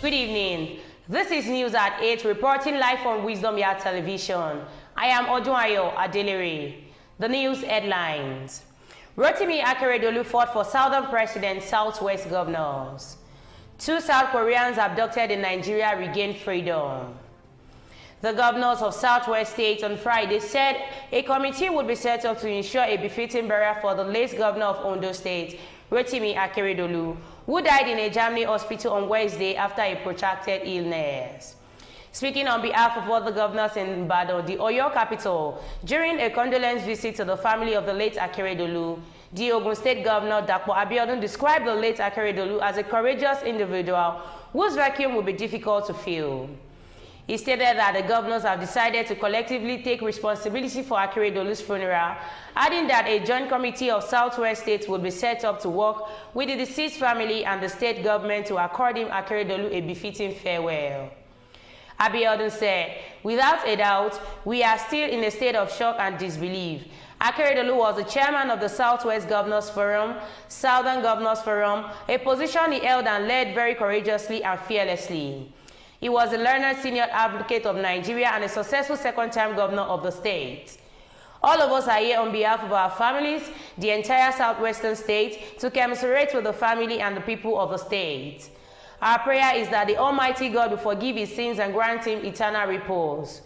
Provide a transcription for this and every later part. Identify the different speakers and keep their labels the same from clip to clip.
Speaker 1: Good evening. This is News at 8, reporting live from Wisdom Yard Television. I am Odunayo Adelere. The news headlines. Rotimi Akeredolu fought for Southern President, Southwest governors. 2 South Koreans abducted in Nigeria regained freedom. The governors of Southwest states on Friday said a committee would be set up to ensure a befitting burial for the late governor of Ondo State, Rotimi Akeredolu, who died in a Germany hospital on Wednesday after a protracted illness. Speaking on behalf of all the governors in Ibadan, the Oyo capital, during a condolence visit to the family of the late Akeredolu, the Ogun State Governor Dapo Abiodun described the late Akeredolu as a courageous individual whose vacuum would be difficult to fill. He stated that the governors have decided to collectively take responsibility for Akeredolu's funeral, adding that a joint committee of Southwest states would be set up to work with the deceased family and the state government to accord him Akeredolu a befitting farewell. Abiodun said, "Without a doubt, we are still in a state of shock and disbelief. Akeredolu was the chairman of the Southwest Governors Forum, Southern Governors Forum, a position he held and led very courageously and fearlessly. He was a learned senior advocate of Nigeria and a successful second-time governor of the state. All of us are here on behalf of our families, the entire southwestern state, to commiserate with the family and the people of the state. Our prayer is that the Almighty God will forgive his sins and grant him eternal repose.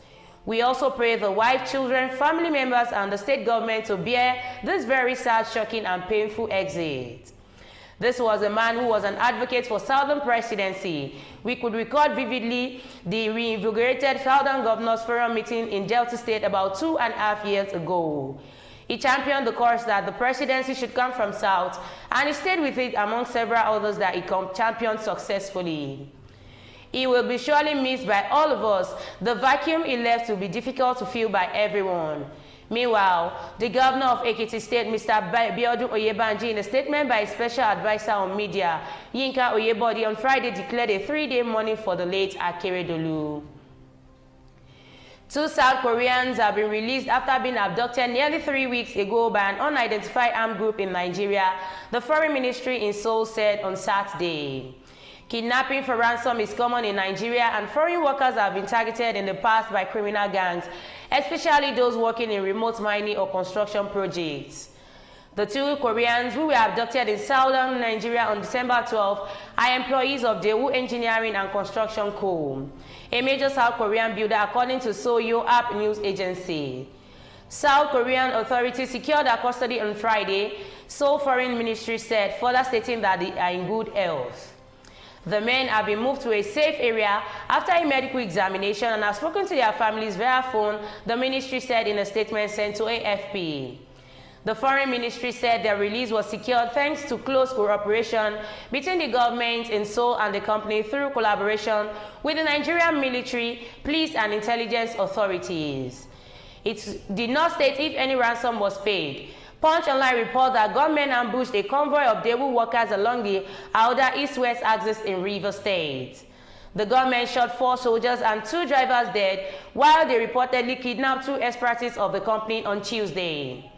Speaker 1: We also pray the wife, children, family members, and the state government to bear this very sad, shocking, and painful exit." This was a man who was an advocate for Southern presidency. We could record vividly the reinvigorated Southern Governors Forum meeting in Delta State about 2.5 years ago. He championed the course that the presidency should come from South, and he stayed with it among several others that he championed successfully. He will be surely missed by all of us. The vacuum he left will be difficult to fill by everyone. Meanwhile, the governor of Ekiti State, Mr. Biodun Oyebanji, in a statement by his special advisor on media, Yinka Oyebode, on Friday declared a 3-day mourning for the late Akeredolu. 2 South Koreans have been released after being abducted nearly 3 weeks ago by an unidentified armed group in Nigeria, the Foreign Ministry in Seoul said on Saturday. Kidnapping for ransom is common in Nigeria, and foreign workers have been targeted in the past by criminal gangs, especially those working in remote mining or construction projects. The 2 Koreans who were abducted in southern Nigeria on December 12 are employees of Daewoo Engineering and Construction Co., a major South Korean builder, according to Seoul Yo-App news agency. South Korean authorities secured their custody on Friday, Seoul Foreign Ministry said, further stating that they are in good health. The men have been moved to a safe area after a medical examination and have spoken to their families via phone, the ministry said in a statement sent to AFP. The Foreign Ministry said their release was secured thanks to close cooperation between the government in Seoul and the company through collaboration with the Nigerian military, police, and intelligence authorities. It did not state if any ransom was paid. Punch Online reports that gunmen ambushed a convoy of Daewoo workers along the Auda east-west axis in Rivers State. The gunmen shot 4 soldiers and 2 drivers dead, while they reportedly kidnapped 2 experts of the company on Tuesday.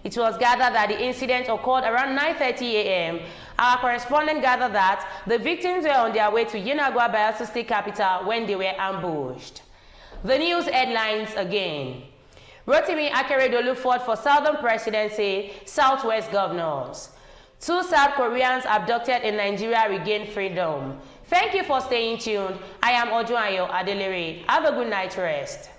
Speaker 1: It was gathered that the incident occurred around 9:30 a.m. Our correspondent gathered that the victims were on their way to Yenagoa, Bayelsa State capital, when they were ambushed. The news headlines again. Rotimi Akeredolu fought for Southern presidency, Southwest governors. 2 South Koreans abducted in Nigeria regained freedom. Thank you for staying tuned. I am Odunayo Adelere. Have a good night rest.